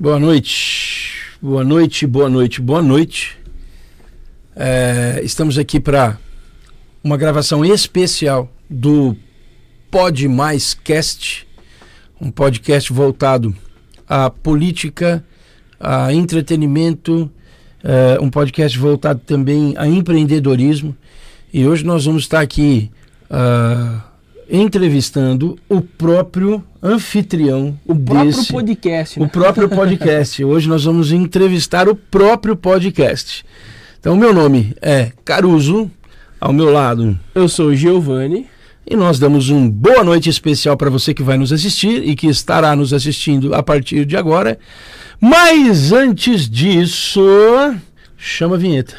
Boa noite, boa noite, boa noite, boa noite. Estamos aqui para uma gravação especial do Pod Mais Cast, um podcast voltado à política, a entretenimento, um podcast voltado também a empreendedorismo. E hoje nós vamos estar aqui entrevistando o próprio anfitrião próprio podcast, né? O próprio podcast. Hoje nós vamos entrevistar o próprio podcast. Então, meu nome é Caruso, ao meu lado eu sou o Giovanni. E nós damos uma boa noite especial para você que vai nos assistir e que estará nos assistindo a partir de agora. Mas antes disso, chama a vinheta.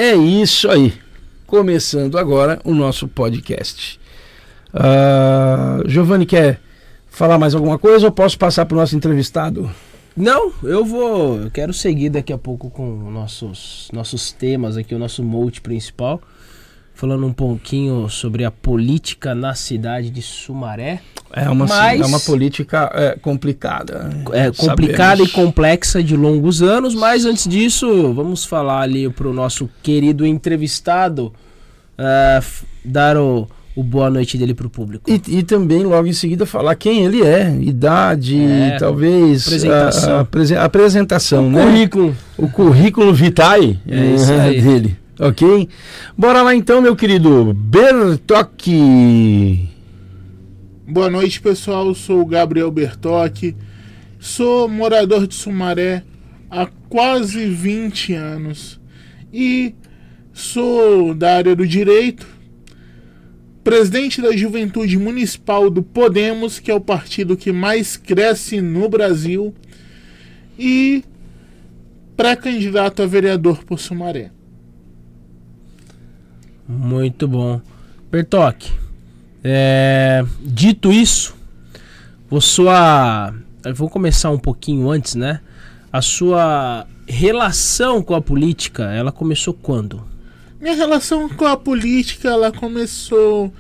É isso aí, começando agora o nosso podcast. Giovanni, quer falar mais alguma coisa ou posso passar para o nosso entrevistado? Não, eu quero seguir daqui a pouco com nossos temas aqui, o nosso mote principal, falando um pouquinho sobre a política na cidade de Sumaré. É uma política complicada. Complicada e complexa de longos anos, mas antes disso, vamos falar ali para o nosso querido entrevistado, dar o boa noite dele para o público. E também, logo em seguida, falar quem ele é, idade, talvez... Apresentação, né? Currículo. O currículo vitae dele. Ok? Bora lá então, meu querido Bertocchi. Boa noite, pessoal. Eu sou o Gabriel Bertocchi. Sou morador de Sumaré há quase 20 anos. E sou da área do direito, presidente da Juventude Municipal do Podemos, que é o partido que mais cresce no Brasil, e pré-candidato a vereador por Sumaré. Muito bom. Bertocchi, dito isso, eu vou começar um pouquinho antes, né? A sua relação com a política, ela começou quando? Minha relação com a política, ela começou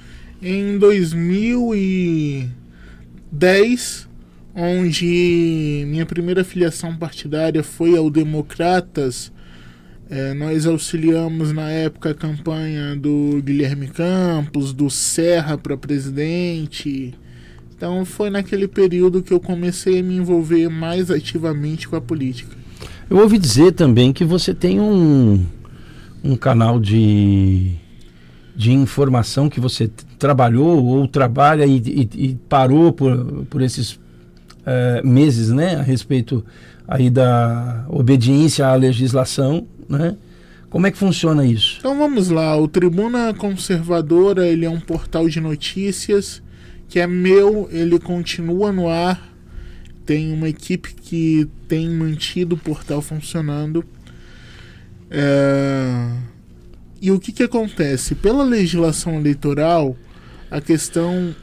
em 2010, onde minha primeira filiação partidária foi ao Democratas. Nós auxiliamos na época a campanha do Guilherme Campos, do Serra para presidente. Então foi naquele período que eu comecei a me envolver mais ativamente com a política. Eu ouvi dizer também que você tem um canal de informação que você trabalhou ou trabalha e parou por esses meses, né? A respeito aí da obediência à legislação, né? Como é que funciona isso? Então vamos lá, o Tribuna Conservadora, ele é um portal de notícias que é meu, ele continua no ar, tem uma equipe que tem mantido o portal funcionando. E o que acontece? Pela legislação eleitoral, a questão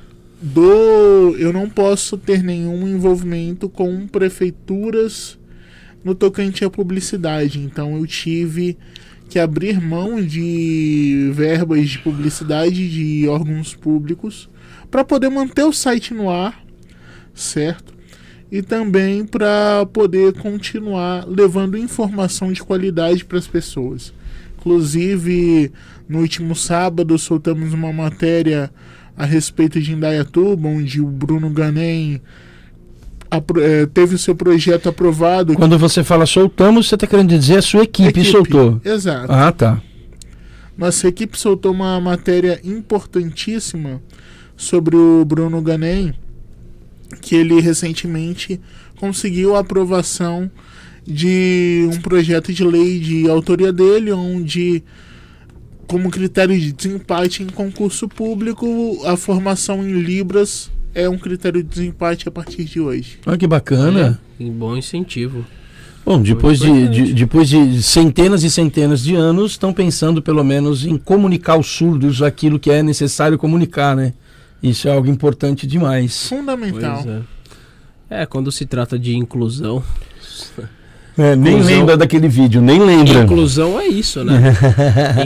eu não posso ter nenhum envolvimento com prefeituras no tocante à publicidade. Então eu tive que abrir mão de verbas de publicidade de órgãos públicos para poder manter o site no ar, certo? E também para poder continuar levando informação de qualidade para as pessoas. Inclusive, no último sábado soltamos uma matéria a respeito de Indaiatuba, onde o Bruno Ganem teve o seu projeto aprovado. Quando você fala soltamos, você está querendo dizer a sua equipe soltou. Exato. Ah, tá. Nossa equipe soltou uma matéria importantíssima sobre o Bruno Ganem, que ele recentemente conseguiu a aprovação de um projeto de lei de autoria dele, onde como critério de desempate em concurso público, a formação em Libras é um critério de desempate a partir de hoje. Olha que bacana. Um bom incentivo. Bom, depois de centenas e centenas de anos, estão pensando pelo menos em comunicar aos surdos aquilo que é necessário comunicar, né? Isso é algo importante demais. Fundamental. Pois é, quando se trata de inclusão... Nem lembra daquele vídeo, nem lembra. Inclusão é isso, né?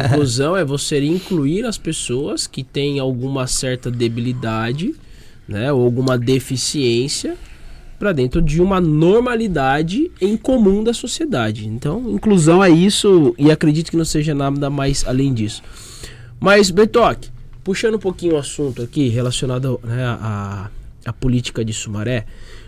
Inclusão é você incluir as pessoas que têm alguma certa debilidade, né, ou alguma deficiência para dentro de uma normalidade em comum da sociedade. Então, inclusão é isso e acredito que não seja nada mais além disso. Mas, Bertoc, puxando um pouquinho o assunto aqui relacionado, né, à política de Sumaré,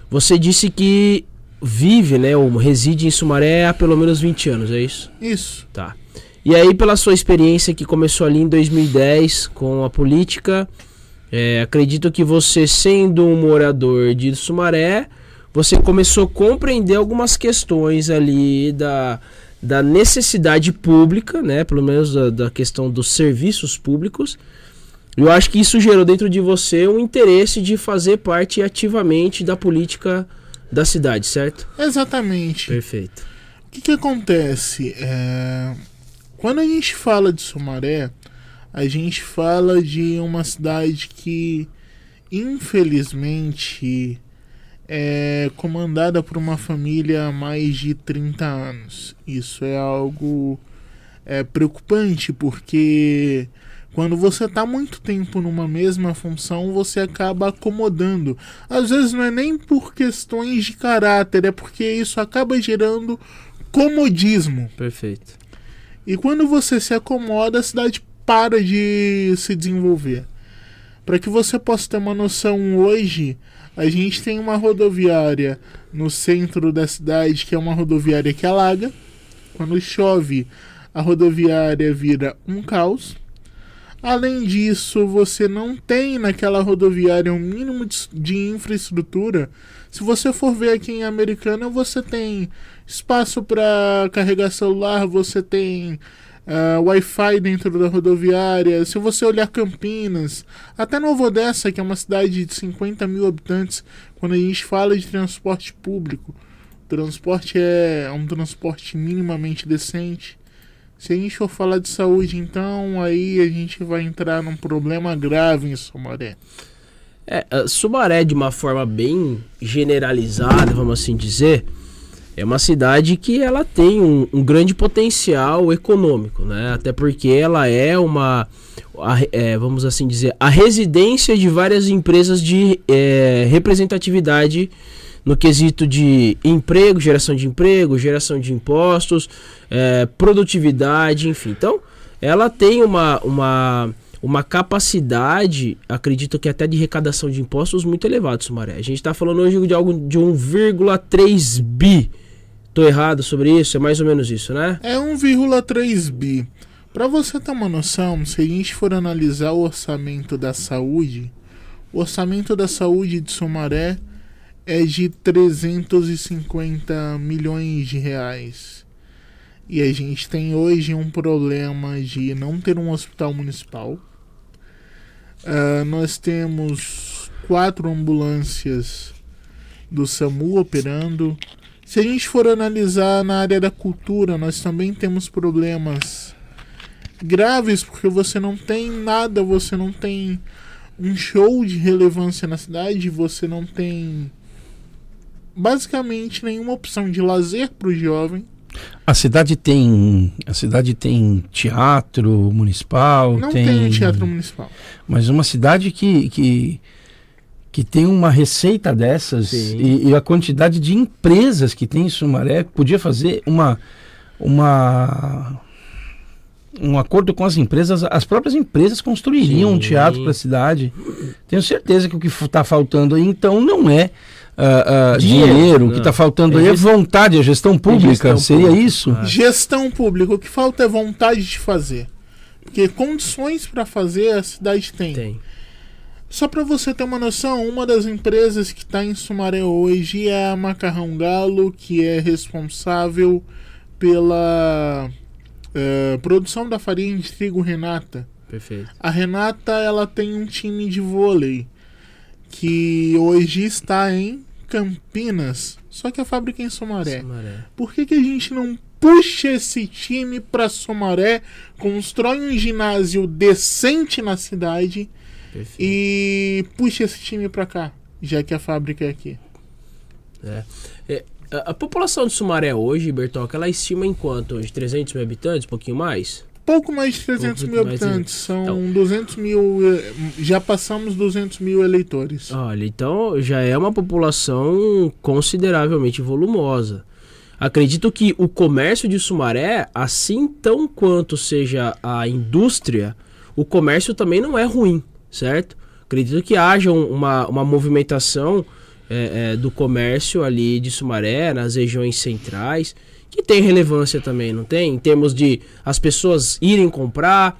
você disse que vive, né, ou reside em Sumaré há pelo menos 20 anos, é isso? Isso. Tá. E aí, pela sua experiência que começou ali em 2010 com a política, acredito que você, sendo um morador de Sumaré, você começou a compreender algumas questões ali da necessidade pública, né, pelo menos da questão dos serviços públicos. Eu acho que isso gerou dentro de você um interesse de fazer parte ativamente da política da cidade, certo? Exatamente. Perfeito. O que acontece? Quando a gente fala de Sumaré, a gente fala de uma cidade que, infelizmente, é comandada por uma família há mais de 30 anos. Isso é algo preocupante, porque quando você está muito tempo numa mesma função, você acaba acomodando. Às vezes não é nem por questões de caráter, é porque isso acaba gerando comodismo. Perfeito. E quando você se acomoda, a cidade para de se desenvolver. Para que você possa ter uma noção, hoje a gente tem uma rodoviária no centro da cidade, que é uma rodoviária que alaga. Quando chove, a rodoviária vira um caos. Além disso, você não tem naquela rodoviária um mínimo de infraestrutura. Se você for ver aqui em Americana, você tem espaço para carregar celular, você tem Wi-Fi dentro da rodoviária. Se você olhar Campinas, até Nova Odessa, que é uma cidade de 50 mil habitantes, quando a gente fala de transporte público, o transporte é um transporte minimamente decente. Se a gente for falar de saúde, então, aí a gente vai entrar num problema grave em Sumaré. Sumaré, de uma forma bem generalizada, vamos assim dizer, é uma cidade que ela tem um grande potencial econômico, né? Até porque ela é vamos assim dizer, a residência de várias empresas de representatividade no quesito de emprego, geração de impostos, produtividade, enfim. Então, ela tem uma capacidade, acredito que até de arrecadação de impostos muito elevada, Sumaré. A gente está falando hoje de algo de 1,3 bi. Tô errado sobre isso? É mais ou menos isso, né? É 1,3 bi. Para você ter uma noção, se a gente for analisar o orçamento da saúde, o orçamento da saúde de Sumaré é de 350 milhões de reais. E a gente tem hoje um problema de não ter um hospital municipal. Nós temos 4 ambulâncias do SAMU operando. Se a gente for analisar na área da cultura, nós também temos problemas graves, porque você não tem nada, você não tem um show de relevância na cidade, você não tem basicamente nenhuma opção de lazer para o jovem. A cidade tem teatro municipal? Não tem teatro municipal. Mas uma cidade que tem uma receita dessas e a quantidade de empresas que tem em Sumaré, podia fazer um acordo com as empresas, as próprias empresas construiriam um teatro para a cidade. Tenho certeza que o que está faltando aí, então, não é dinheiro. O que está faltando aí é vontade, a gestão pública. Seria isso? Gestão pública. O que falta é vontade de fazer. Porque condições para fazer a cidade tem. Só para você ter uma noção, uma das empresas que está em Sumaré hoje é a Macarrão Galo, que é responsável pela produção da farinha de trigo Renata. Perfeito. A Renata, ela tem um time de vôlei que hoje está em Campinas, só que a fábrica é em Sumaré. Por que a gente não puxa esse time para Sumaré, constrói um ginásio decente na cidade e puxa esse time para cá, já que a fábrica é aqui? A população de Sumaré hoje, Bertocchi, ela estima em quanto hoje? 300 mil habitantes? Um pouquinho mais? Pouco mais de 300 mil habitantes. São 200 mil... Já passamos 200 mil eleitores. Olha, então já é uma população consideravelmente volumosa. Acredito que o comércio de Sumaré, assim tão quanto seja a indústria, o comércio também não é ruim, certo? Acredito que haja uma movimentação do comércio ali de Sumaré, nas regiões centrais, que tem relevância também, não tem? Em termos de as pessoas irem comprar,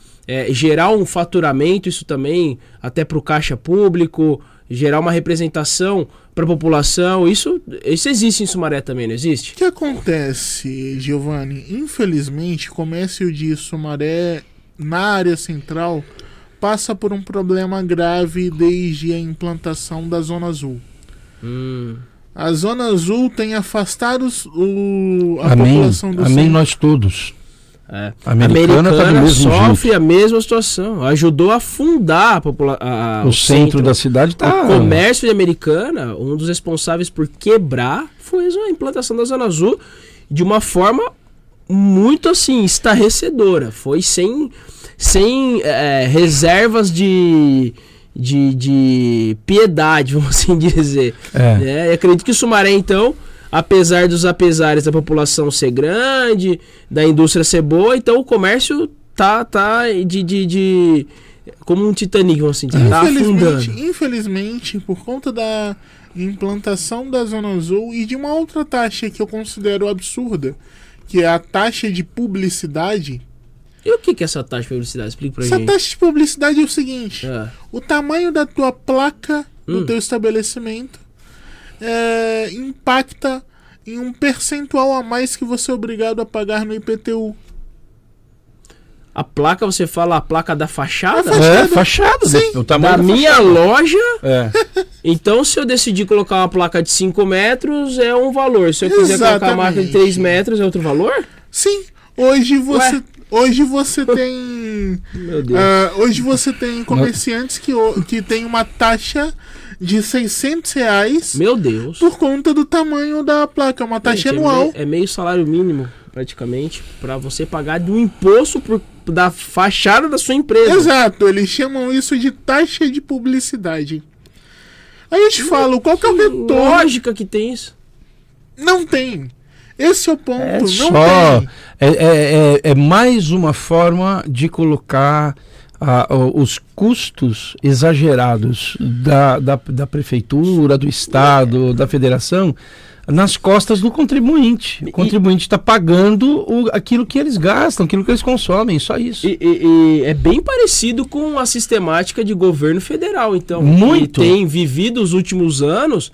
gerar um faturamento, isso também, até para o caixa público, gerar uma representação para a população, isso existe em Sumaré também, não existe? O que acontece, Giovanni? Infelizmente, o comércio de Sumaré, na área central, passa por um problema grave desde a implantação da Zona Azul. A Zona Azul tem afastado a população do centro. Nós todos. A Americana tá do mesmo sofre jeito. A mesma situação. Ajudou a afundar o centro da cidade. O comércio de Americana, um dos responsáveis por quebrar foi a implantação da Zona Azul de uma forma muito assim estarrecedora. Foi sem reservas de piedade, vamos assim dizer. Eu acredito que o Sumaré, então, apesar dos apesares da população ser grande, da indústria ser boa, então o comércio tá como um Titanic, vamos assim dizer, tá afundando. Infelizmente, por conta da implantação da Zona Azul e de uma outra taxa que eu considero absurda, que é a taxa de publicidade. E o que é essa taxa de publicidade? Explica pra gente. Essa taxa de publicidade é o seguinte: o tamanho da tua placa do teu estabelecimento impacta em um percentual a mais que você é obrigado a pagar no IPTU. A placa, você fala a placa da fachada? Fachada. Sim. O tamanho da minha loja. Então, se eu decidir colocar uma placa de 5 metros, é um valor. Se eu quiser colocar uma marca de 3 metros, é outro valor? Sim. Hoje você tem... Meu Deus. Hoje você tem comerciantes que tem uma taxa de R$600. Meu Deus. Por conta do tamanho da placa. Uma taxa anual. É meio salário mínimo, praticamente, para você pagar de um imposto da fachada da sua empresa. Exato. Eles chamam isso de taxa de publicidade. Aí eu te falo, qual que é o retorno? Lógica que tem isso. Não tem. Esse é o ponto. É mais uma forma de colocar os custos exagerados da prefeitura, do estado, da federação, nas costas do contribuinte. O contribuinte está pagando aquilo que eles gastam, aquilo que eles consomem, só isso. E é bem parecido com a sistemática de governo federal, então. Muito. Que tem vivido os últimos anos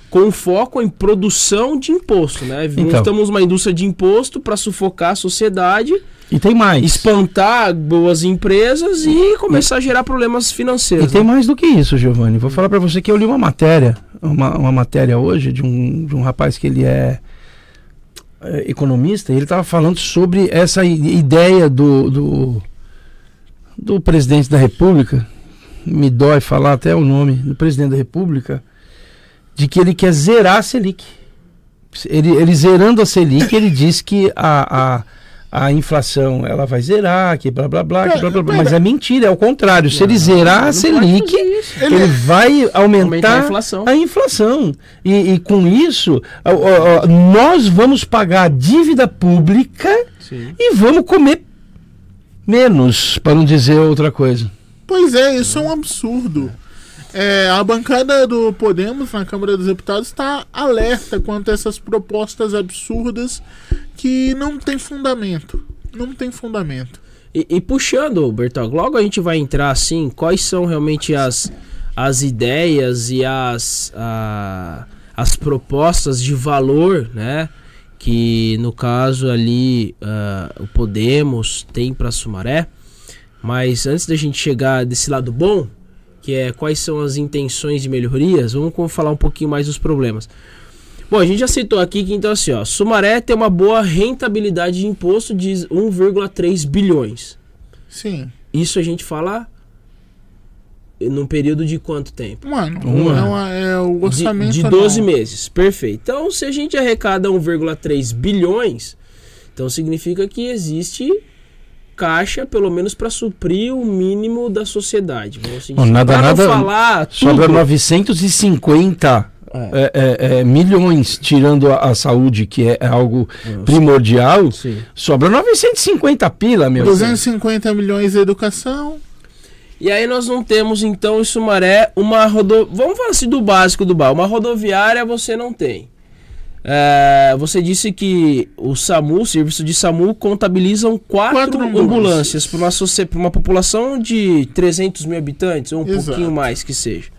com foco em produção de imposto, né? Então, estamos numa indústria de imposto para sufocar a sociedade. E tem mais. Espantar boas empresas e começar a gerar problemas financeiros. E tem mais do que isso, Giovanni. Vou falar para você que eu li uma matéria, uma matéria hoje de um rapaz que ele é economista, e ele estava falando sobre essa ideia do presidente da República, me dói falar até o nome do presidente da República, de que ele quer zerar a Selic. Ele zerando a Selic, ele diz que a inflação ela vai zerar, que blá blá blá, mas é mentira, é o contrário. Se ele zerar a Selic, ele vai aumentar a inflação. E com isso, nós vamos pagar a dívida pública. Sim. E vamos comer menos, para não dizer outra coisa. Pois é, isso é um absurdo. A bancada do Podemos na Câmara dos Deputados está alerta quanto a essas propostas absurdas que não tem fundamento. Não tem fundamento. E puxando, Bertocchi, logo a gente vai entrar assim, quais são realmente as ideias e as propostas de valor, né, que no caso ali o Podemos tem para Sumaré. Mas antes da gente chegar desse lado bom, que é quais são as intenções de melhorias, vamos falar um pouquinho mais dos problemas. Bom, a gente já citou aqui que então assim, ó, Sumaré tem uma boa rentabilidade de imposto de 1,3 bilhões. Sim. Isso a gente fala num período de quanto tempo? Mano, é o orçamento de 12 meses, perfeito. Então, se a gente arrecada 1,3 bilhões, então significa que existe caixa, pelo menos para suprir o mínimo da sociedade. Nada, falar sobra 950 milhões, tirando a saúde, que é algo primordial. Sim. Sobra 950 pila, meu. 250 milhões de educação. E aí nós não temos, então, em Sumaré, uma rodoviária. Vamos falar assim do básico do bar. Uma rodoviária você não tem. Você disse que o serviço de SAMU, contabilizam 4 ambulâncias para uma população de 300 mil habitantes, ou um pouquinho mais que seja.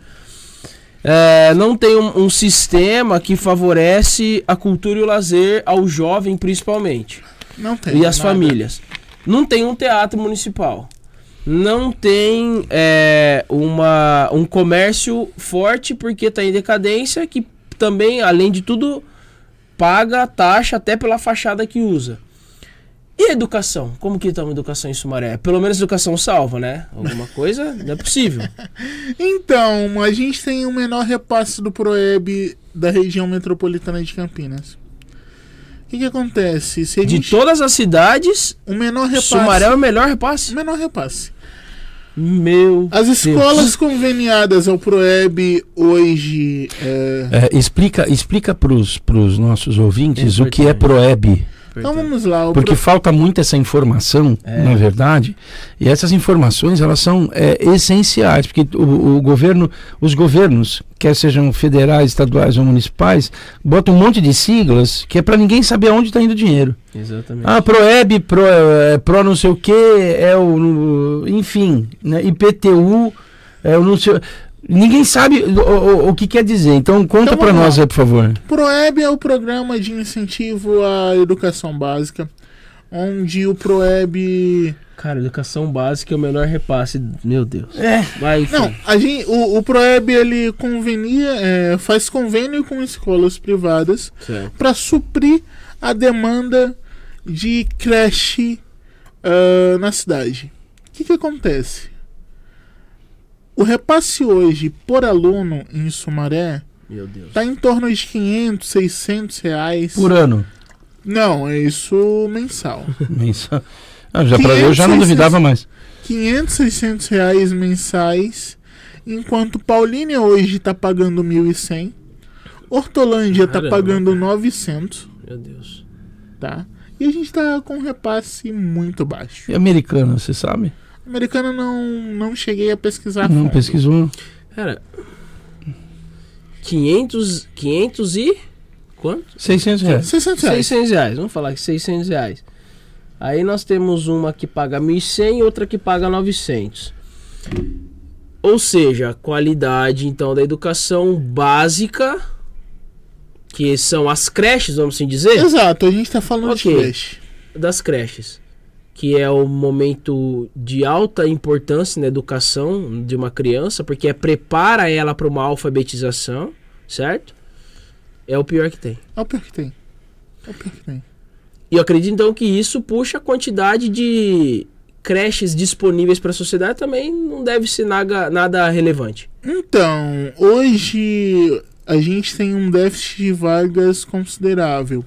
Não tem um sistema que favorece a cultura e o lazer ao jovem, principalmente. Não tem. E as famílias. Não tem um teatro municipal. Não tem um comércio forte, porque está em decadência, que também, além de tudo, paga a taxa até pela fachada que usa. E a educação? Como que está a educação em Sumaré? Pelo menos a educação salva, né? Alguma coisa não é possível. Então, a gente tem o menor repasse do PROEB da região metropolitana de Campinas. O que acontece? De todas as cidades, o menor repasse, Sumaré é o melhor repasse? O menor repasse. As escolas conveniadas ao PROEB hoje... Explica para os nossos ouvintes o que é PROEB. Então vamos lá. Porque falta muito essa informação, na verdade, e essas informações elas são essenciais, porque os governos, quer sejam federais, estaduais ou municipais, botam um monte de siglas que é para ninguém saber aonde está indo o dinheiro. Exatamente. PROEB, Pro não sei o que, enfim, né, IPTU, não sei... Ninguém sabe o que quer dizer, então conta para nós aí, por favor. PROEB é o Programa de Incentivo à Educação Básica, onde o PROEB... Cara, educação básica é o menor repasse, meu Deus. Não, o PROEB, ele faz convênio com escolas privadas para suprir a demanda de creche na cidade. O que acontece? O repasse hoje por aluno em Sumaré está em torno de 500, 600 reais. Por ano? Não, é isso mensal. Mensal. Eu já não duvidava mais. 500, 600 reais mensais, enquanto Paulínia hoje está pagando 1.100. Hortolândia está pagando 900. Meu Deus. Tá? E a gente está com um repasse muito baixo. E Americana, você sabe? Americana não cheguei a pesquisar. Não pesquisou. Cara, 500 e... quanto? 600 reais. 600 reais, vamos falar que 600 reais. Aí nós temos uma que paga 1.100 e outra que paga 900. Ou seja, a qualidade então da educação básica, que são as creches, vamos assim dizer? Exato, a gente está falando de creche. Das creches, que é o momento de alta importância na educação de uma criança, porque prepara ela para uma alfabetização, certo? É o pior que tem. É o pior que tem. E eu acredito então que isso puxa a quantidade de creches disponíveis para a sociedade, também não deve ser nada relevante. Então, hoje a gente tem um déficit de vagas considerável.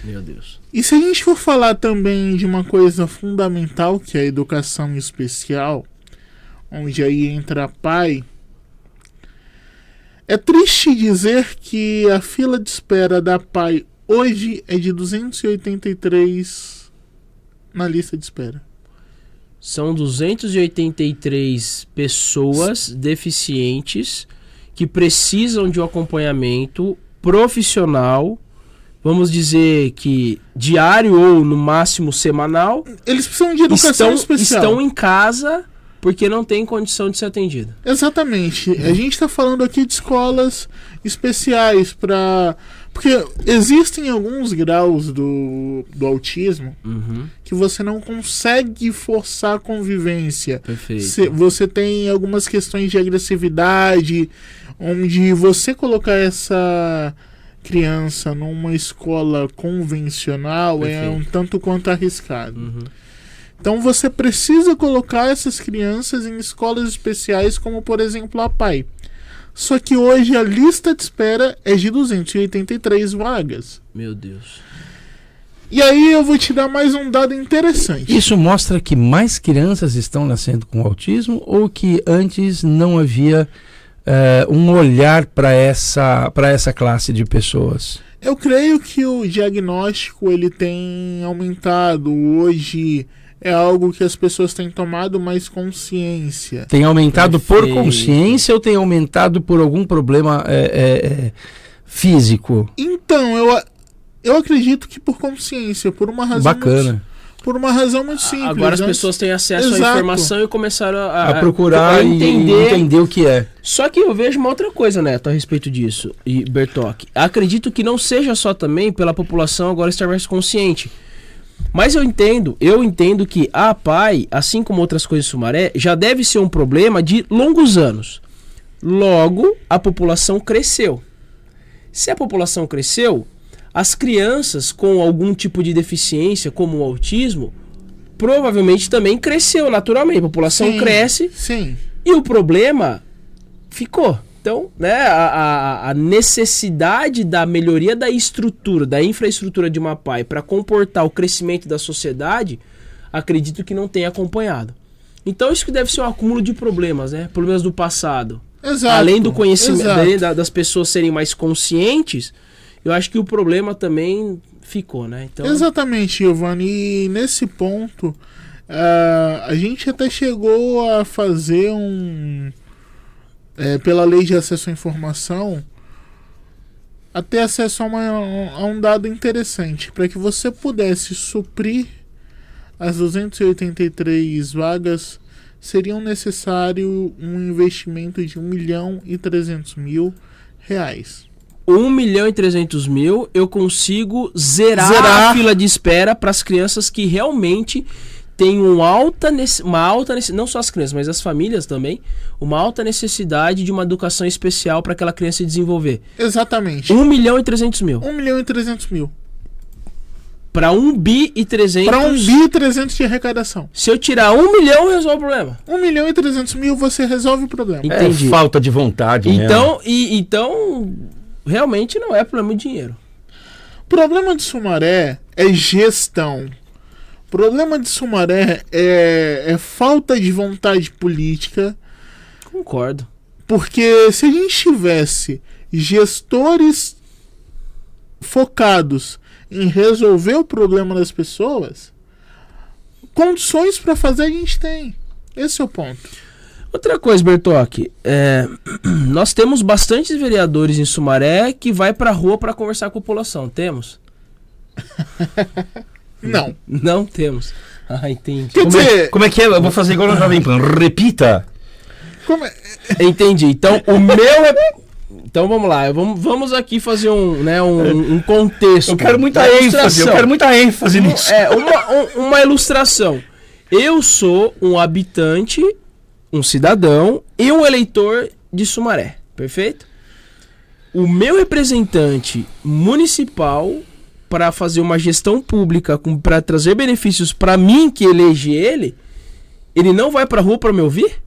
Meu Deus. E se a gente for falar também de uma coisa fundamental, que é a educação especial, onde aí entra a PAI, é triste dizer que a fila de espera da PAI hoje é de 283 na lista de espera. São 283 pessoas deficientes que precisam de um acompanhamento profissional, vamos dizer que diário ou no máximo semanal. Eles precisam de educação especial. Estão em casa porque não tem condição de ser atendido. Exatamente. A gente está falando aqui de escolas especiais para Porque existem alguns graus do autismo que você não consegue forçar a convivência. Perfeito. Você tem algumas questões de agressividade, onde você colocar essa criança numa escola convencional é um tanto quanto arriscado. Então você precisa colocar essas crianças em escolas especiais, como por exemplo a PAI. Só que hoje a lista de espera é de 283 vagas. Meu Deus. E aí eu vou te dar mais um dado interessante. Isso mostra que mais crianças estão nascendo com autismo ou que antes não havia um olhar para essa classe de pessoas? Eu creio que o diagnóstico ele tem aumentado. Hoje é algo que as pessoas têm tomado mais consciência. Tem aumentado por consciência ou tem aumentado por algum problema físico? Então, eu acredito que por consciência, por uma razão bacana. Por uma razão muito simples. Agora as pessoas têm acesso à informação e começaram a procurar e entender o que é. Só que eu vejo uma outra coisa, Neto, a respeito disso, e Bertoc. Acredito que não seja só também pela população agora estar mais consciente. Mas eu entendo que a PAI, assim como outras coisas em Sumaré, já deve ser um problema de longos anos. Logo, a população cresceu. Se a população cresceu, as crianças com algum tipo de deficiência, como o autismo, provavelmente também cresceu naturalmente. A população cresce e o problema ficou. Então, né, a necessidade da melhoria da estrutura, da infraestrutura de uma PAI para comportar o crescimento da sociedade, acredito que não tenha acompanhado. Então, isso que deve ser um acúmulo de problemas, né? Problemas do passado. Exato, além do conhecimento, das pessoas serem mais conscientes, eu acho que o problema também ficou, né? Então... Exatamente, Giovanni. E nesse ponto, a gente até chegou a fazer pela lei de acesso à informação, a ter acesso a um dado interessante, para que você pudesse suprir as 283 vagas, seriam necessário um investimento de R$1.300.000. 1.300.000 eu consigo zerar a fila de espera para as crianças que realmente têm uma alta necessidade, não só as crianças, mas as famílias também, uma alta necessidade de uma educação especial para aquela criança se desenvolver. Exatamente. 1.300.000. 1.300.000. Para 1.300.000. Para 1.300.000 de arrecadação. Se eu tirar 1 milhão, resolve o problema. 1.300.000 você resolve o problema. Entendi. Falta de vontade. Então, então, realmente não é problema de dinheiro. O problema de Sumaré é gestão. O problema de Sumaré é falta de vontade política. Concordo. Porque se a gente tivesse gestores focados em resolver o problema das pessoas, condições para fazer a gente tem. Esse é o ponto. Outra coisa, Bertoc, nós temos bastantes vereadores em Sumaré que vai pra rua para conversar com a população. Temos? Não. Não temos. Ah, entendi. Como é que é? Eu vou fazer igual no Jovem Pan. Repita. Entendi. Então, Então vamos lá, vamos aqui fazer um contexto. Eu quero muita ênfase nisso. Uma ilustração. Eu sou um habitante, um cidadão e um eleitor de Sumaré, perfeito? O meu representante municipal, para fazer uma gestão pública, para trazer benefícios para mim que elege ele não vai para rua para me ouvir?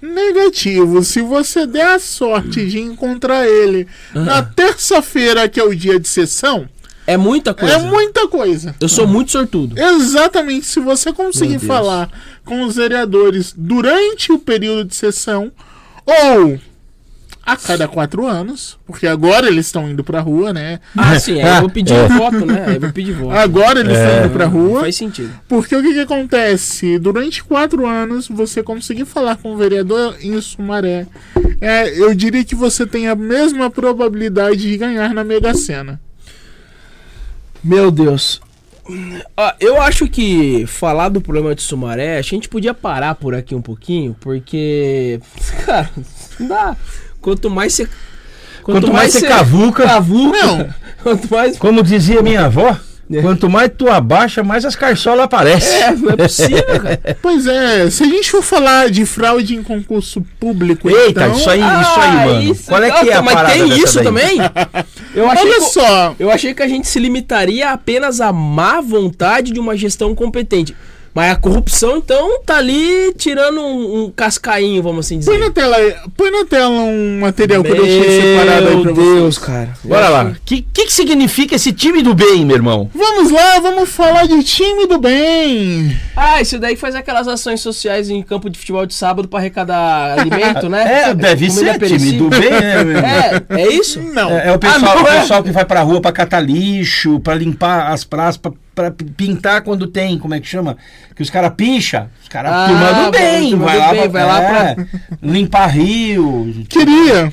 Negativo. Se você der a sorte de encontrar ele na terça-feira, que é o dia de sessão, é muita coisa. É muita coisa. Eu sou muito sortudo. Exatamente. Se você conseguir falar com os vereadores durante o período de sessão, ou a cada 4 anos, porque agora eles estão indo pra rua, né? Ah, sim, eu vou pedir voto, né? Eu vou pedir voto. Agora eles estão indo pra rua. Faz sentido. Porque o que acontece? Durante 4 anos, você conseguir falar com o vereador em Sumaré, eu diria que você tem a mesma probabilidade de ganhar na Mega Sena. Meu Deus. Eu acho que falar do problema de Sumaré, a gente podia parar por aqui um pouquinho, porque, cara, não dá. Quanto mais você cavuca. Não, Quanto mais... Como dizia minha avó, quanto mais tu abaixa, mais as carçolas aparecem. Não é possível, cara. Pois é, se a gente for falar de fraude em concurso público, Eita, então... isso aí, mano. Qual é que é a mas parada tem dessa isso daí? também? Olha só, Eu achei que a gente se limitaria apenas à má vontade de uma gestão competente. Mas a corrupção, então, tá ali tirando um cascainho, vamos assim dizer. põe na tela um material que eu deixei separado aí pra Meu Deus, vocês. cara. Bora lá. O que significa esse time do bem, meu irmão? Vamos lá, vamos falar de time do bem. Ah, isso daí faz aquelas ações sociais em campo de futebol de sábado pra arrecadar alimento, né? Deve Comida ser time perecível. do bem, né, meu irmão? É isso? Não. É o pessoal, não é? o pessoal que vai pra rua pra catar lixo, pra limpar as praças, pra pintar quando tem, como é que chama? Que os caras pincham, os caras turma do bem, turma vai do lá, bem, vai lá pra... limpar rio. Queria.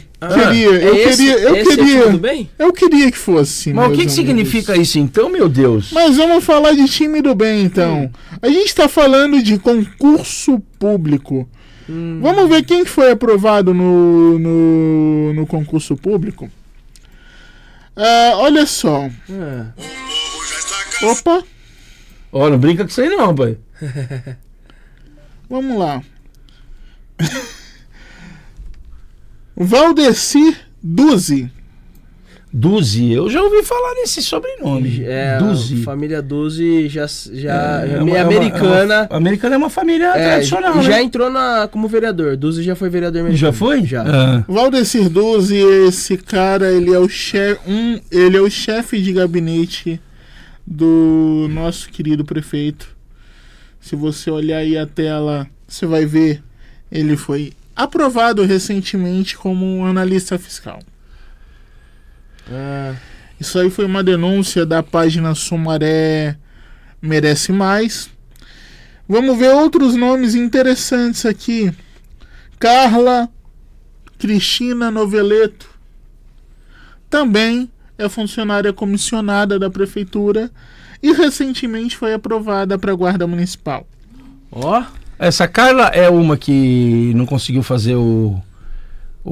Tudo bem? Eu queria que fosse. Mas o meus que amigos. significa isso então, meu Deus? Mas vamos falar de time do bem, então. A gente tá falando de concurso público. Vamos ver quem foi aprovado no concurso público. Olha só. Opa, Ó, não brinca com isso aí não, pai. vamos lá. Valdecir Duzi. Duzi, eu já ouvi falar nesse sobrenome. Duzi. Família Duzi já É meio americana. Americana é uma família tradicional, já né? entrou como vereador. Duzi já foi vereador americano. Já foi? Já. Ah. Valdecir Duzi, esse cara, ele é o chefe de gabinete do nosso querido prefeito. Se você olhar aí a tela, você vai ver, ele foi aprovado recentemente como um analista fiscal. Isso aí foi uma denúncia da página Sumaré Merece Mais. Vamos ver outros nomes interessantes aqui. Carla Cristina Noveleto também é funcionária comissionada da prefeitura e recentemente foi aprovada para a guarda municipal. Ó. Essa Carla é uma que não conseguiu fazer o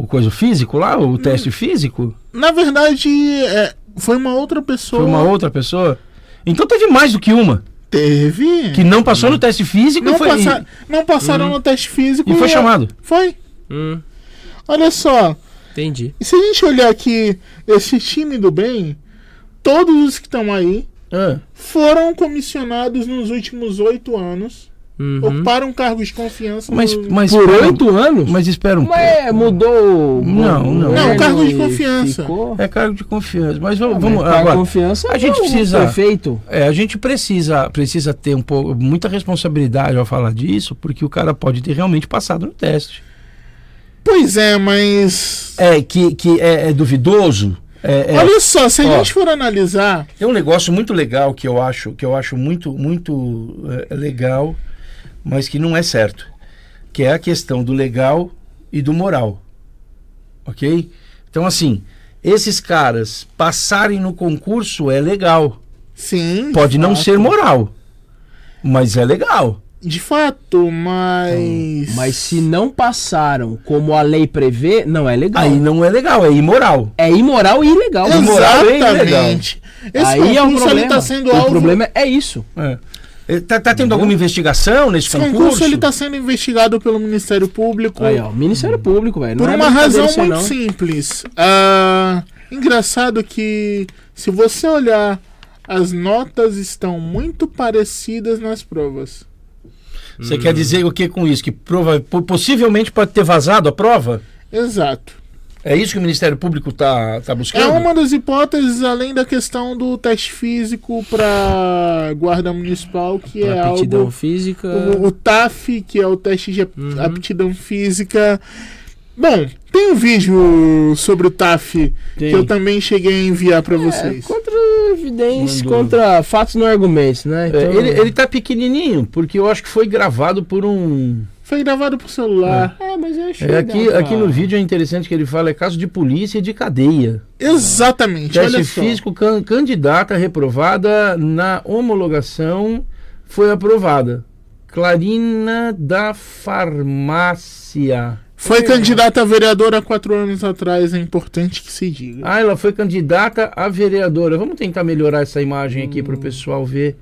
coisa físico lá, o teste físico? Na verdade, foi uma outra pessoa. Foi uma outra pessoa? Então teve mais do que uma. Teve. Que não passou no teste físico Não passaram no teste físico. e foi chamado. Foi. Olha só. Entendi. E se a gente olhar aqui, esse time do bem, todos os que estão aí foram comissionados nos últimos 8 anos. Ocuparam cargos de confiança. Mas Por 8 anos? Mas espera um pouco. Mas mudou. Não, cargo de confiança. É cargo de confiança. Mas vamos Cargo agora. de confiança. A gente precisa. Prefeito. A gente precisa ter muita responsabilidade ao falar disso, porque o cara pode ter realmente passado no teste. Pois é, mas. Que é duvidoso. Olha só, se a gente for analisar. Tem um negócio muito legal que eu acho muito legal, mas que não é certo, que é a questão do legal e do moral, ok? Então assim, esses caras passarem no concurso é legal, Sim. pode não ser moral, mas é legal. De fato, mas. Mas se não passaram como a lei prevê, não é legal. Aí não é legal, é imoral. É imoral e ilegal. Exatamente. Esse Aí é o concurso problema. ele tá sendo O alvo. problema é isso. Tá tendo alguma investigação nesse Esse concurso ele tá sendo investigado pelo Ministério Público. Aí, ó, Ministério Público, velho. Por não é uma razão brincadeira muito isso aí, não. simples. Engraçado que se você olhar, as notas estão muito parecidas nas provas. Você quer dizer o que com isso? Que possivelmente pode ter vazado a prova? Exato. É isso que o Ministério Público tá buscando? É uma das hipóteses, além da questão do teste físico para guarda municipal, que é Aptidão algo... física. O TAF, que é o teste de aptidão física. Bom, tem um vídeo sobre o TAF que eu também cheguei a enviar para vocês. Contra evidências, contra fatos não argumentos, né? Então, Ele tá pequenininho, porque eu acho que foi gravado por um... Foi gravado por celular. mas eu achei Aqui no vídeo é interessante que ele fala, é caso de polícia e de cadeia. Exatamente, Teste olha só. físico, candidata reprovada na homologação foi aprovada. Clarina da Farmácia. Foi candidata a vereadora há 4 anos atrás, é importante que se diga. Ah, ela foi candidata a vereadora. Vamos tentar melhorar essa imagem aqui para o pessoal ver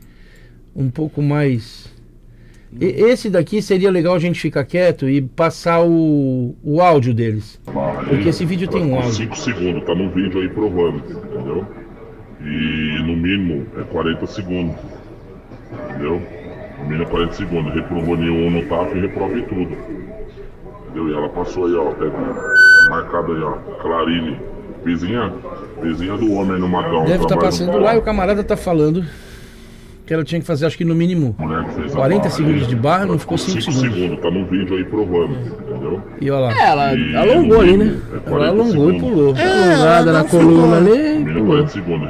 um pouco mais. Esse daqui seria legal a gente ficar quieto e passar o áudio deles. Porque esse vídeo tem um áudio. 5 segundos, tá no vídeo aí provando, entendeu? E no mínimo é 40 segundos, entendeu? No mínimo é 40 segundos. Reprovou nenhum no TAF e reprova em tudo. Entendeu? E ela passou aí, ó, até marcado aí, ó, Clarine, vizinha do homem no Macão. Deve estar passando lá e o camarada tá falando que ela tinha que fazer, acho que no mínimo 40 segundos de barra, não ficou 5 segundos. Tá no vídeo aí provando, entendeu? E olha lá. Ela alongou ali, né? Ela alongou e pulou. Alongada na coluna ali. Pulou. Segundos,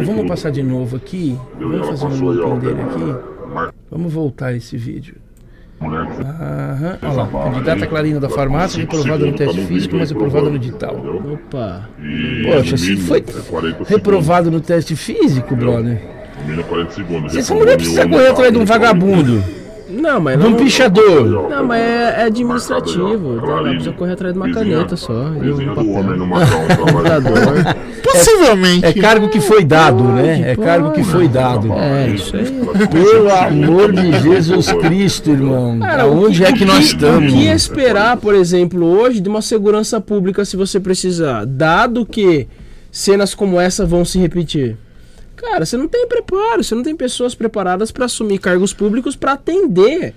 Vamos passar de novo aqui. Vamos fazer um looping dele aqui. Vamos voltar esse vídeo. Olha lá, candidata Clarina da farmácia, reprovada no teste físico, mas reprovada no digital. Opa. Poxa, se foi reprovado no teste físico, brother. Essa mulher precisa correr atrás de um vagabundo. Não, mas de um pichador. Não, mas é administrativo. Ela precisa correr atrás de uma caneta só. E um papel. Possivelmente. É cargo que foi dado, né? É cargo que foi dado. É, isso aí. Pelo amor de Jesus Cristo, irmão. Cara, onde é que nós estamos? O que esperar, por exemplo, hoje de uma segurança pública se você precisar? Dado que cenas como essa vão se repetir. Cara, você não tem preparo, você não tem pessoas preparadas para assumir cargos públicos para atender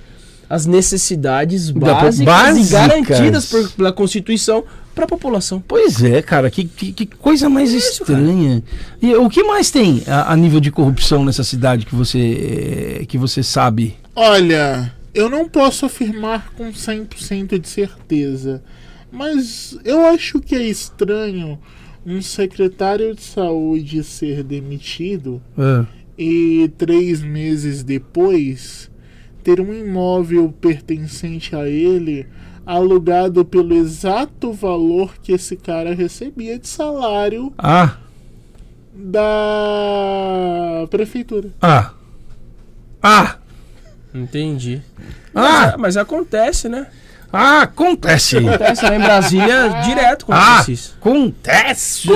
as necessidades básicas e garantidas pela Constituição para a população. Pois é, cara, que coisa mais estranha. Cara. E o que mais tem a nível de corrupção nessa cidade que você sabe? Olha, eu não posso afirmar com 100% de certeza, mas eu acho que é estranho um secretário de saúde ser demitido e 3 meses depois ter um imóvel pertencente a ele alugado pelo exato valor que esse cara recebia de salário da prefeitura. Entendi. Mas acontece, né? Acontece lá em Brasília, direto acontece isso. Acontece.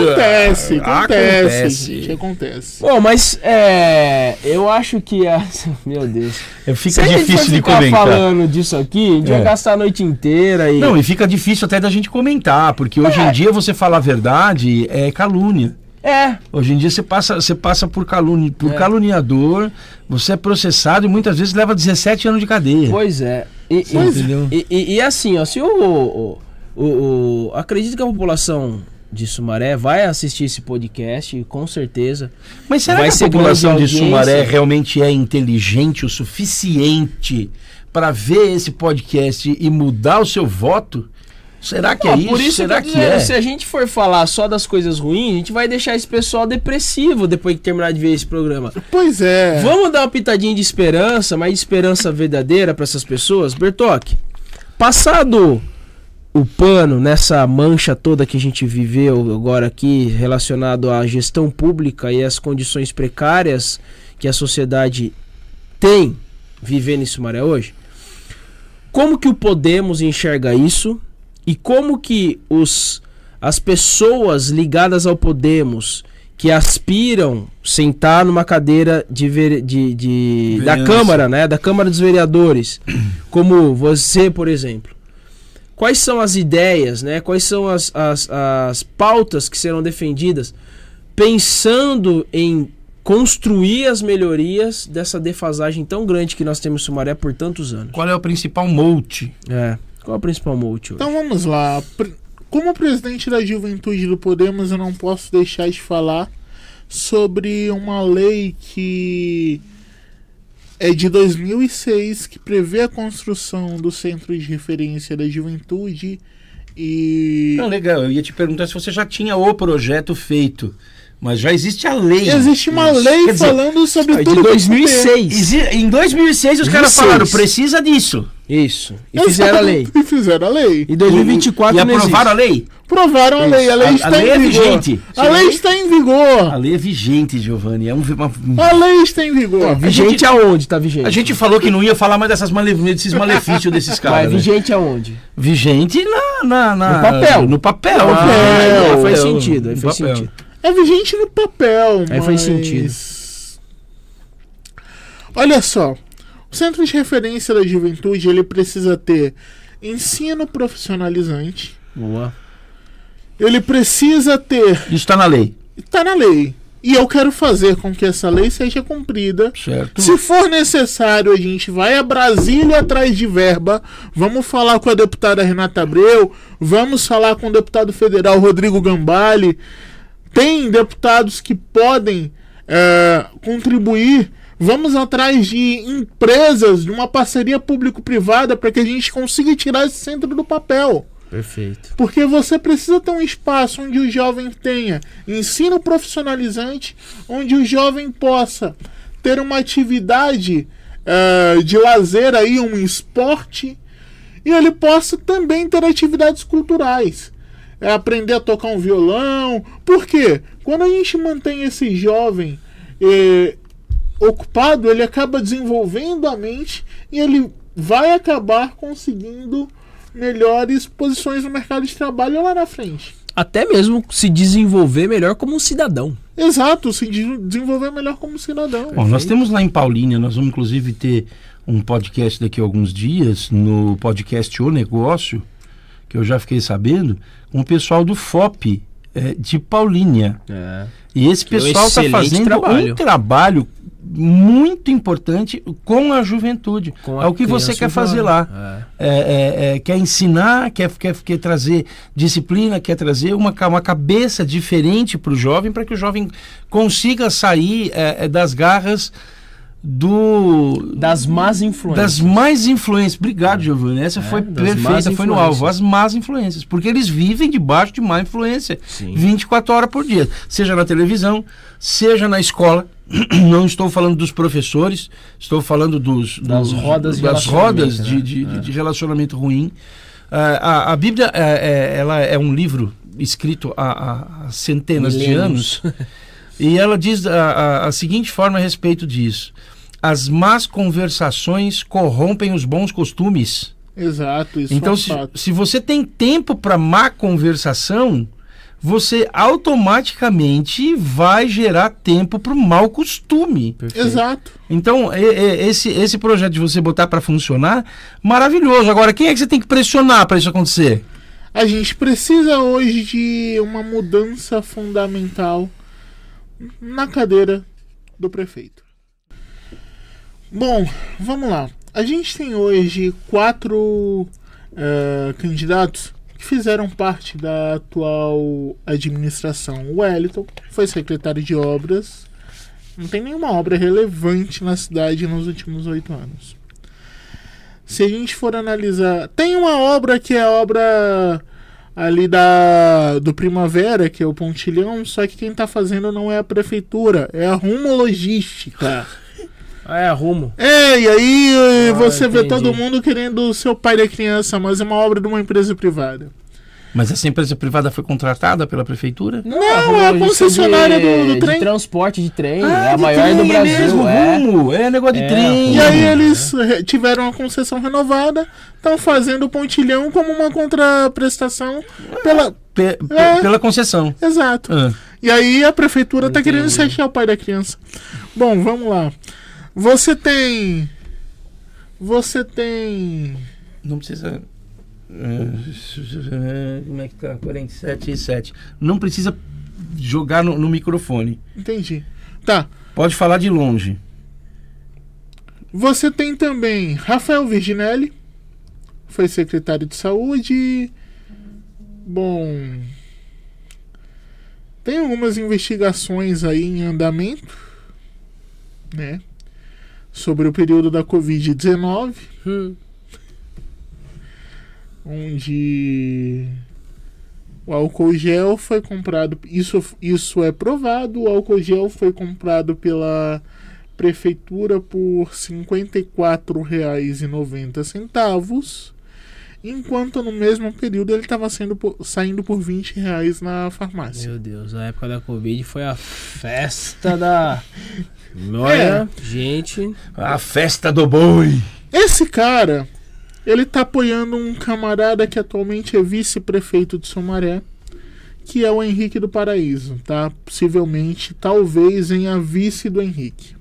Bom, mas eu acho que meu Deus. Fica difícil de comentar. Falando disso aqui, a gente vai gastar a noite inteira. Não, e fica difícil até da gente comentar, porque hoje em dia você falar a verdade é calúnia. Hoje em dia você passa por caluniador, você é processado e muitas vezes leva 17 anos de cadeia. Pois é. E assim, ó, se acredito que a população de Sumaré vai assistir esse podcast, com certeza. Mas será que a população de Sumaré realmente é inteligente o suficiente para ver esse podcast e mudar o seu voto? Será que é isso? Por isso será que é? Se a gente for falar só das coisas ruins, a gente vai deixar esse pessoal depressivo depois que terminar de ver esse programa. Pois é. Vamos dar uma pitadinha de esperança, mas de esperança verdadeira para essas pessoas? Bertoque, passado o pano nessa mancha toda que a gente viveu agora aqui relacionado à gestão pública e às condições precárias que a sociedade tem vivendo em Sumaré hoje, como que o Podemos enxerga isso? E como que as pessoas ligadas ao Podemos que aspiram sentar numa cadeira da Câmara, né, da Câmara dos Vereadores, como você, por exemplo, quais são as ideias, né, quais são as pautas que serão defendidas pensando em construir as melhorias dessa defasagem tão grande que nós temos em Sumaré por tantos anos? Qual é o principal mote? Qual é o principal mote hoje? Então vamos lá. Como presidente da Juventude do Podemos, eu não posso deixar de falar sobre uma lei que é de 2006, que prevê a construção do Centro de Referência da Juventude e... Não, legal, eu ia te perguntar se você já tinha o projeto feito. Mas já existe a lei. Existe uma lei falando sobre tudo. De 2006. Em 2006 os caras falaram, precisa disso. Isso. E fizeram a lei. E fizeram a lei. Em 2024 E não existe. aprovaram a lei? Provaram a lei. A lei está lei em é vigor. vigente. A lei está em vigor. A lei é vigente, Giovanni. É A lei está em vigor. Vigente aonde tá vigente? A gente falou que não ia falar mais desses malefícios desses Mas caras. Né? vigente aonde? Vigente No papel. No papel. papel. Aí faz No sentido, aí faz papel. sentido. É vigente no papel, Aí mas... faz sentido. Olha só. O Centro de Referência da Juventude, ele precisa ter ensino profissionalizante. Boa. Ele precisa ter... Isso está na lei. Está na lei. E eu quero fazer com que essa lei seja cumprida. Certo. Se for necessário, a gente vai a Brasília atrás de verba. Vamos falar com a deputada Renata Abreu. Vamos falar com o deputado federal Rodrigo Gambale. Tem deputados que podem contribuir. Vamos atrás de empresas, de uma parceria público-privada para que a gente consiga tirar esse centro do papel. Perfeito. Porque você precisa ter um espaço onde o jovem tenha ensino profissionalizante, onde o jovem possa ter uma atividade de lazer, aí, um esporte, e ele possa também ter atividades culturais. Aprender a tocar um violão. Por quê? Quando a gente mantém esse jovem ocupado, ele acaba desenvolvendo a mente e ele vai acabar conseguindo melhores posições no mercado de trabalho lá na frente. Até mesmo se desenvolver melhor como um cidadão. Exato, se desenvolver melhor como cidadão. Bom, nós temos lá em Paulínia, nós vamos inclusive ter um podcast daqui a alguns dias, no podcast O Negócio, que eu já fiquei sabendo, com o pessoal do FOP de Paulínia. E esse pessoal está fazendo um trabalho muito importante com a juventude. É o que você quer fazer lá. Quer ensinar, quer trazer disciplina, quer trazer uma cabeça diferente para o jovem, para que o jovem consiga sair das garras das más influências. Das más influências. Obrigado, Giovanni. Essa foi perfeita, foi no alvo. As más influências. Porque eles vivem debaixo de má influência. Sim. 24 horas por dia. Seja na televisão, seja na escola. Não estou falando dos professores, estou falando das rodas de relacionamento ruim. A Bíblia ela é um livro escrito há centenas de anos. E ela diz a seguinte forma a respeito disso: as más conversações corrompem os bons costumes. Exato, isso então, se você tem tempo para má conversação, você automaticamente vai gerar tempo para o mau costume. Perfeito. Exato. Então, esse projeto de você botar para funcionar, maravilhoso. Agora, quem é que você tem que pressionar para isso acontecer? A gente precisa hoje de uma mudança fundamental na cadeira do prefeito. Bom, vamos lá. A gente tem hoje 4 candidatos que fizeram parte da atual administração. O Wellington foi secretário de obras. Não tem nenhuma obra relevante na cidade nos últimos 8 anos. Se a gente for analisar... Tem uma obra que é a obra ali do Primavera, que é o Pontilhão, só que quem tá fazendo não é a prefeitura, é a Rumo Logística. É a Rumo. E aí você vê todo mundo querendo ser o pai da criança, mas é uma obra de uma empresa privada. Mas essa empresa privada foi contratada pela prefeitura? Não, é a concessionária do trem. De transporte de trem, é a maior do Brasil. Mesmo, Rumo, negócio de trem. E aí eles tiveram a concessão renovada, estão fazendo o Pontilhão como uma contraprestação pela concessão. Exato. E aí a prefeitura está querendo se achar o pai da criança. Bom, vamos lá. Você tem... Não precisa... Como é que tá? 47,7. Não precisa jogar no microfone. Entendi. Tá. Pode falar de longe. Você tem também Rafael Virginelli, foi secretário de saúde. Bom, tem algumas investigações aí em andamento, né? Sobre o período da Covid-19. Onde o álcool gel foi comprado, isso é provado, o álcool gel foi comprado pela prefeitura por R$ 54,90, enquanto no mesmo período ele estava saindo por R$ 20 na farmácia. Meu Deus, a época da Covid foi a festa da... Olha, gente... A festa do boi. Esse cara, ele tá apoiando um camarada que atualmente é vice-prefeito de Sumaré, que é o Henrique do Paraíso, tá? Possivelmente, talvez, em a vice do Henrique.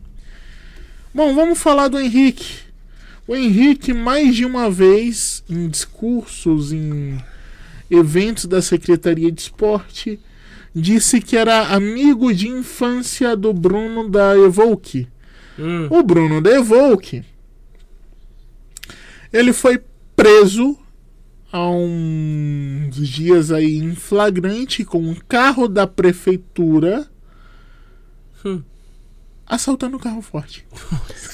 Bom, vamos falar do Henrique. O Henrique, mais de uma vez, em discursos, em eventos da Secretaria de Esporte, disse que era amigo de infância do Bruno da Evoque. O Bruno da Evoque, ele foi preso há uns dias aí em flagrante com um carro da prefeitura assaltando um carro forte.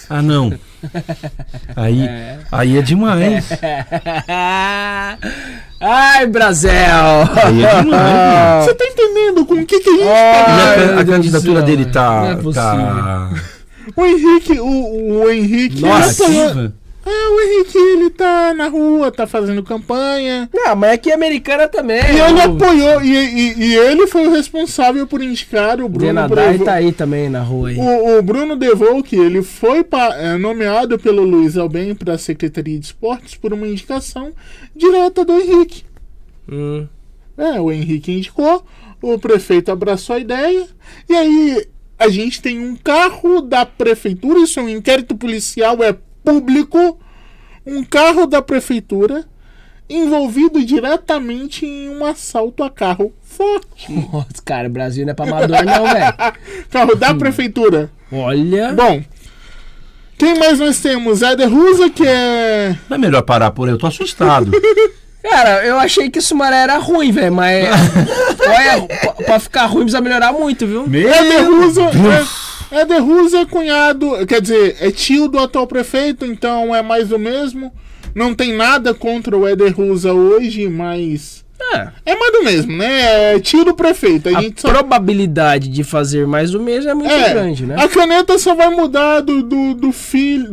Ah, não. Aí é demais. Ai, Brasil! Aí é demais. Você tá entendendo com o que a gente E a Deus candidatura do céu, dele não tá... é possível. tá... O Henrique, o Henrique... Nossa, ativa? o Henrique, ele tá na rua, tá fazendo campanha. Não, mas aqui é americana também. E ele apoiou, e ele foi o responsável por indicar o Bruno Denadai tá aí também na rua aí. O Bruno Devolque, ele foi nomeado pelo Luiz Albem para a Secretaria de Esportes por uma indicação direta do Henrique. O Henrique indicou, o prefeito abraçou a ideia, e aí a gente tem um carro da prefeitura, isso é um inquérito policial, é público, um carro da prefeitura envolvido diretamente em um assalto a carro forte. Nossa, cara, o Brasil não é pra amador não, velho. Carro da prefeitura. Olha. Bom, quem mais nós temos? Éder Rusa, que é... Não é melhor parar por aí? Eu tô assustado. Cara, eu achei que Sumaré era ruim, velho, mas... Olha, pra ficar ruim precisa melhorar muito, viu? Éder Rusa é cunhado, quer dizer, é tio do atual prefeito, então é mais do mesmo. Não tem nada contra o Éder Rusa hoje, mas... É mais do mesmo, né? É tio do prefeito. A probabilidade de fazer mais do mesmo é muito grande, né? A caneta só vai mudar do filho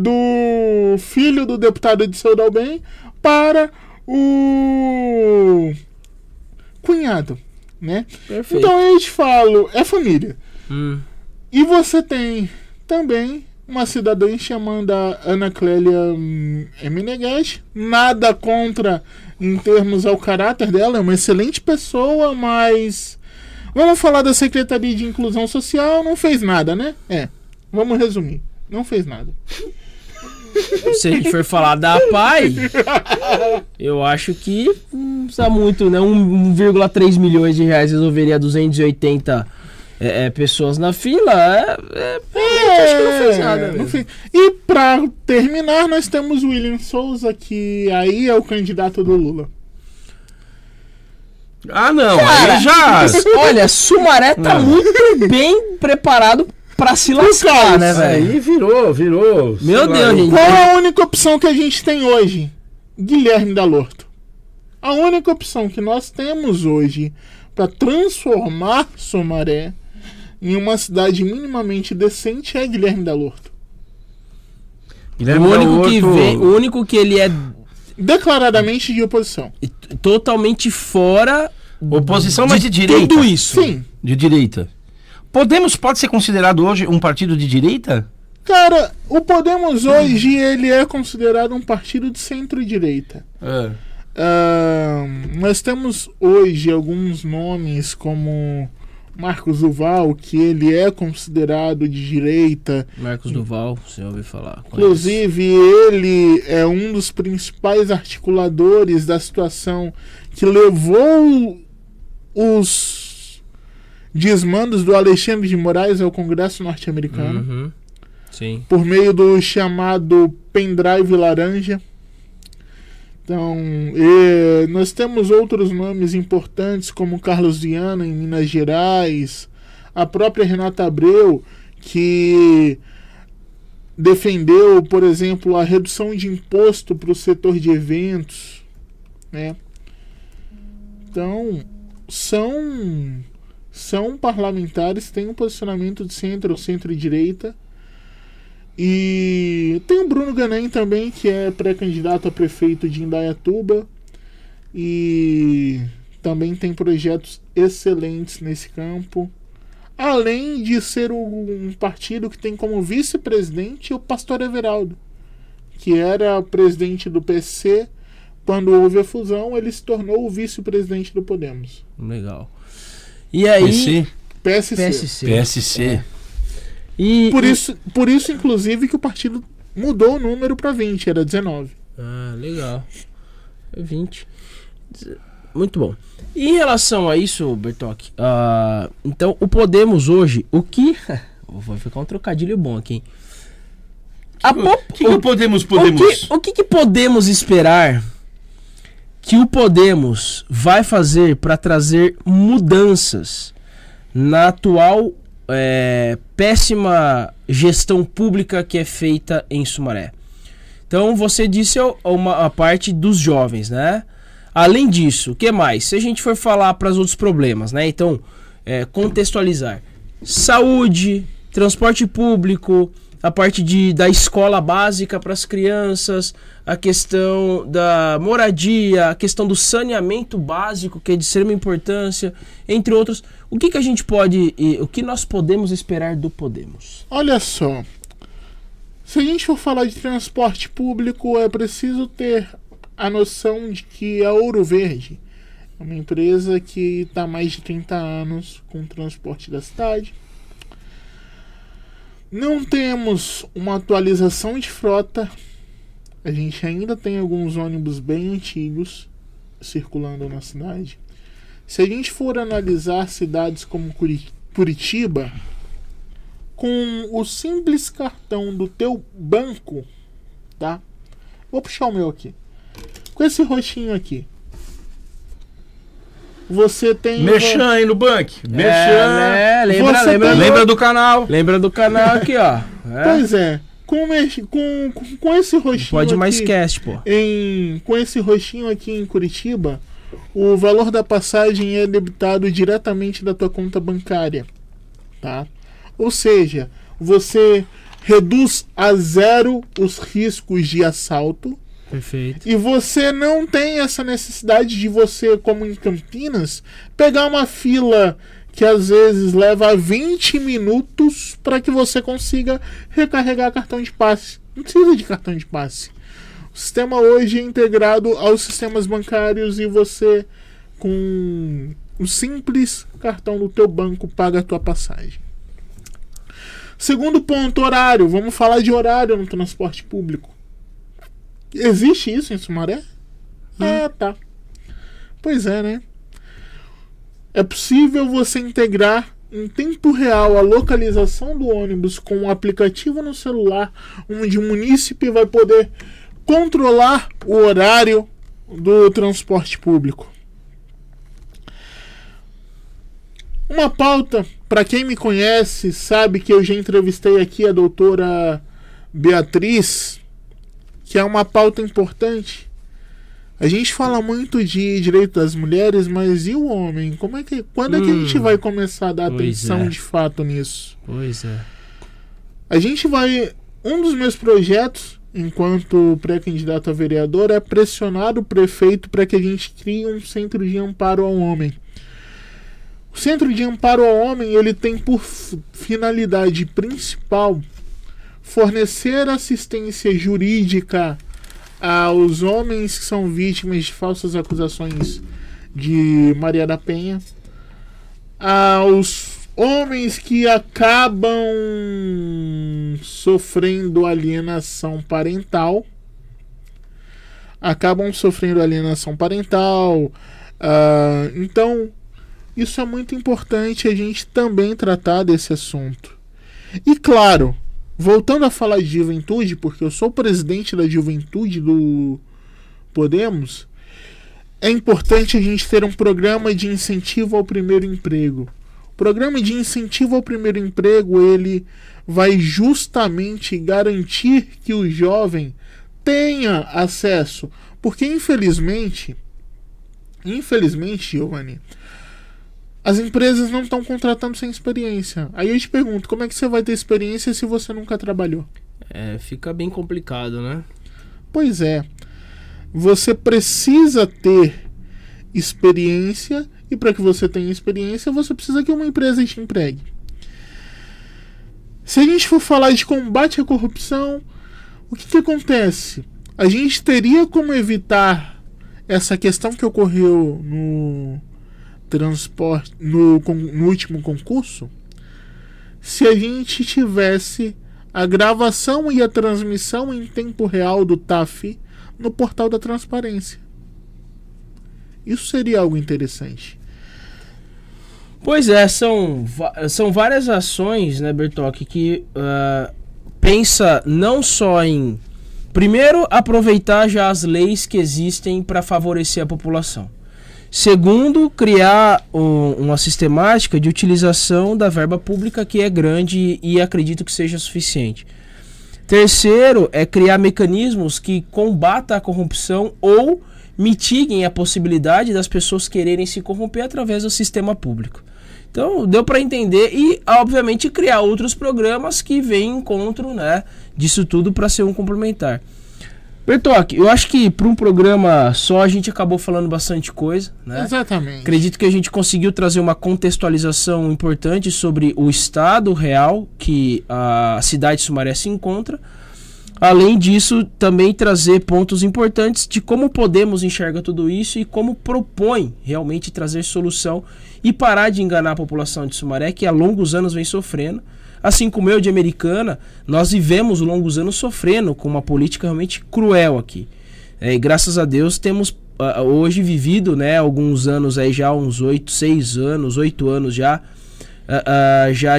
do deputado de Seu Dalben para o cunhado, né? Perfeito. Então eu te falo, é família. E você tem também uma cidadã chamada Ana Clélia Meneghetti. Nada contra em termos ao caráter dela, é uma excelente pessoa, mas vamos falar da Secretaria de Inclusão Social, não fez nada, né? Vamos resumir, não fez nada. Se a gente for falar da PAI, eu acho que não precisa muito, né? 1,3 milhões de reais resolveria 280 pessoas na fila. Acho que não fez nada. Não fez. E pra terminar, nós temos o William Souza, que aí é o candidato do Lula. Ah, não, Cara, aí já... Olha, Sumaré tá muito bem preparado pra se lascar, né, velho? Aí virou. Meu Deus, gente. Qual é a única opção que a gente tem hoje? Guilherme Dalorto. A única opção que nós temos hoje para transformar Sumaré em uma cidade minimamente decente é Guilherme Dalorto. O único que ele é declaradamente de oposição. Totalmente fora. Oposição, mas de direita. Tudo isso. Sim. De direita. Pode ser considerado hoje um partido de direita? Cara, o Podemos hoje ele é considerado um partido de centro-direita. Nós temos hoje alguns nomes como Marcos Duval, que ele é considerado de direita. Marcos Duval, você ouviu falar. Inclusive, ele é um dos principais articuladores da situação que levou os desmandos do Alexandre de Moraes ao Congresso norte-americano. Sim. Por meio do chamado pendrive laranja. Então, nós temos outros nomes importantes, como Carlos Viana, em Minas Gerais, a própria Renata Abreu, que defendeu, por exemplo, a redução de imposto para o setor de eventos, né? Então, são parlamentares que têm um posicionamento de centro ou centro-direita, E tem o Bruno Ganem também, que é pré-candidato a prefeito de Indaiatuba. E também tem projetos excelentes nesse campo. Além de ser um partido que tem como vice-presidente o Pastor Everaldo, que era presidente do PSC. Quando houve a fusão, ele se tornou o vice-presidente do Podemos. Legal. E aí... PSC. PSC. E, por isso, inclusive, que o partido mudou o número para 20, era 19. Ah, legal. 20. Muito bom. E em relação a isso, Bertoc, então o Podemos hoje, o que... Vai ficar um trocadilho bom aqui, hein? O que podemos esperar que o Podemos vai fazer para trazer mudanças na atual péssima gestão pública que é feita em Sumaré? Então você disse a parte dos jovens, né? Além disso, o que mais? Se a gente for falar para os outros problemas, né? Então, contextualizar. Saúde, transporte público, a parte da escola básica para as crianças, a questão da moradia, a questão do saneamento básico, que é de extrema importância, entre outros. O que a gente pode, o que nós podemos esperar do Podemos? Olha só, se a gente for falar de transporte público, é preciso ter a noção de que a Ouro Verde é uma empresa que está há mais de 30 anos com o transporte da cidade. Não temos uma atualização de frota. A gente ainda tem alguns ônibus bem antigos circulando na cidade. Se a gente for analisar cidades como Curitiba, com o simples cartão do teu banco, tá? Vou puxar o meu aqui. Com esse roxinho aqui, você tem... Merchan aí no banco. Merchan. Lembra do canal. Lembra do canal aqui, ó. Pois é. Com esse roxinho Pode aqui, mais cast, pô. Com esse roxinho aqui em Curitiba, o valor da passagem é debitado diretamente da tua conta bancária, tá? Ou seja, você reduz a zero os riscos de assalto. Perfeito. E você não tem essa necessidade de você, como em Campinas, pegar uma fila que às vezes leva 20 minutos para que você consiga recarregar cartão de passe. Não precisa de cartão de passe. O sistema hoje é integrado aos sistemas bancários e você, com um simples cartão do teu banco, paga a tua passagem. Segundo ponto, horário. Vamos falar de horário no transporte público. Existe isso em Sumaré? Ah, tá. Pois é, né? É possível você integrar em tempo real a localização do ônibus com um aplicativo no celular, onde o munícipe vai poder controlar o horário do transporte público. Uma pauta, para quem me conhece, sabe que eu já entrevistei aqui a doutora Beatriz, que é uma pauta importante. A gente fala muito de direito das mulheres, mas e o homem? Quando é que a gente vai começar a dar atenção de fato nisso? Pois é. A gente vai... Um dos meus projetos, enquanto pré-candidato a vereador, é pressionar o prefeito para que a gente crie um centro de amparo ao homem. O centro de amparo ao homem, ele tem por finalidade principal fornecer assistência jurídica aos homens que são vítimas de falsas acusações de Maria da Penha, aos homens que acabam sofrendo alienação parental, então isso é muito importante a gente também tratar desse assunto. E claro, voltando a falar de juventude, porque eu sou presidente da juventude do Podemos, é importante a gente ter um programa de incentivo ao primeiro emprego. O programa de incentivo ao primeiro emprego, ele vai justamente garantir que o jovem tenha acesso. Porque infelizmente, Giovanni, as empresas não estão contratando sem experiência. Aí eu te pergunto, como é que você vai ter experiência se você nunca trabalhou? Fica bem complicado, né? Pois é. Você precisa ter experiência, e para que você tenha experiência, você precisa que uma empresa te empregue. Se a gente for falar de combate à corrupção, o que acontece? A gente teria como evitar essa questão que ocorreu no transporte, no último concurso, se a gente tivesse a gravação e a transmissão em tempo real do TAF no portal da transparência. Isso seria algo interessante. Pois é, são várias ações, né, Bertocchi, que pensa não só em, primeiro, aproveitar já as leis que existem para favorecer a população. Segundo, criar uma sistemática de utilização da verba pública que é grande e acredito que seja suficiente. Terceiro, é criar mecanismos que combatam a corrupção ou mitiguem a possibilidade das pessoas quererem se corromper através do sistema público. Então, deu para entender e, obviamente, criar outros programas que vêm em encontro, né, disso tudo para ser um complementar. Bertocchi, eu acho que para um programa só a gente acabou falando bastante coisa, né? Exatamente. Acredito que a gente conseguiu trazer uma contextualização importante sobre o estado real que a cidade de Sumaré se encontra. Além disso, também trazer pontos importantes de como podemos enxergar tudo isso e como propõe realmente trazer solução e parar de enganar a população de Sumaré, que há longos anos vem sofrendo. Assim como eu de Americana, nós vivemos longos anos sofrendo com uma política realmente cruel aqui. E graças a Deus temos hoje vivido, né, alguns anos aí já, uns 8 anos já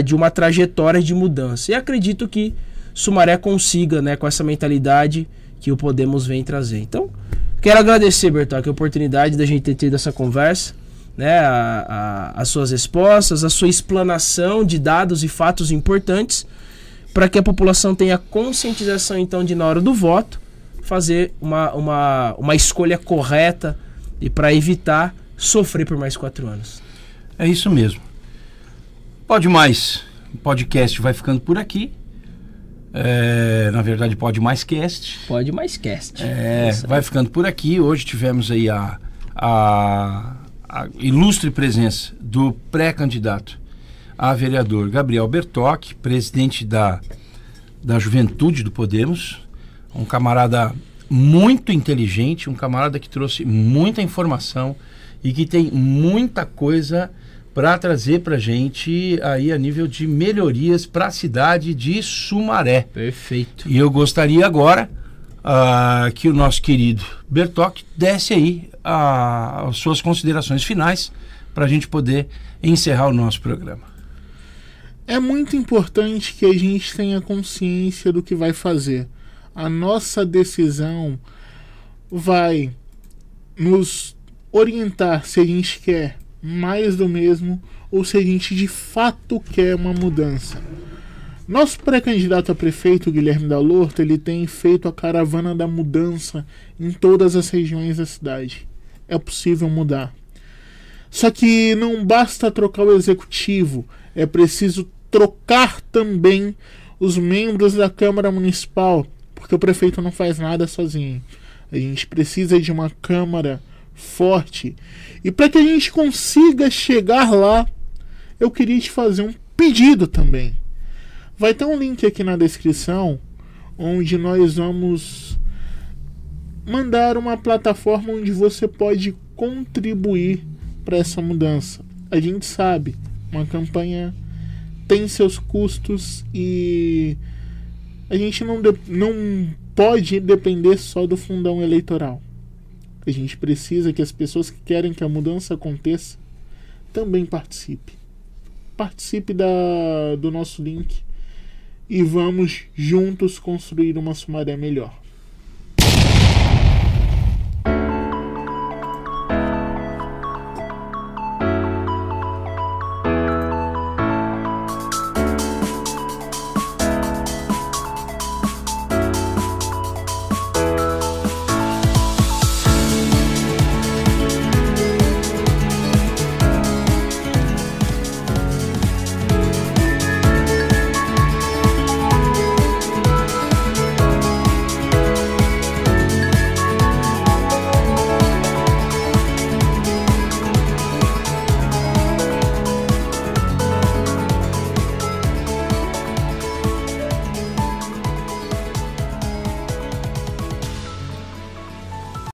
de uma trajetória de mudança. E acredito que Sumaré consiga, né, com essa mentalidade que o Podemos vem trazer. Então, quero agradecer, Bertocchi, a oportunidade da gente ter tido essa conversa, né, as suas respostas, a sua explanação de dados e fatos importantes para que a população tenha conscientização, então, de na hora do voto fazer uma escolha correta e para evitar sofrer por mais 4 anos. É isso mesmo. Pode mais. O podcast vai ficando por aqui. Na verdade, Pode Mais Cast. Pode Mais Cast. Vai ficando por aqui. Hoje tivemos aí a ilustre presença do pré-candidato a vereador Gabriel Bertocchi, presidente da Juventude do Podemos, um camarada muito inteligente, um camarada que trouxe muita informação e que tem muita coisa para trazer para a gente aí a nível de melhorias para a cidade de Sumaré. Perfeito. E eu gostaria agora que o nosso querido Bertocchi desse aí as suas considerações finais para a gente poder encerrar o nosso programa. É muito importante que a gente tenha consciência do que vai fazer. A nossa decisão vai nos orientar se a gente quer mais do mesmo ou se a gente de fato quer uma mudança. Nosso pré-candidato a prefeito, Guilherme Dalorto, ele tem feito a caravana da mudança em todas as regiões da cidade. É possível mudar. Só que não basta trocar o executivo, é preciso trocar também os membros da Câmara Municipal, porque o prefeito não faz nada sozinho. A gente precisa de uma Câmara forte. E para que a gente consiga chegar lá, eu queria te fazer um pedido também. Vai ter um link aqui na descrição onde nós vamos mandar uma plataforma onde você pode contribuir para essa mudança. A gente sabe, uma campanha tem seus custos e a gente não pode depender só do fundão eleitoral. A gente precisa que as pessoas que querem que a mudança aconteça também participe. Participe do nosso link e vamos juntos construir uma Sumaré melhor.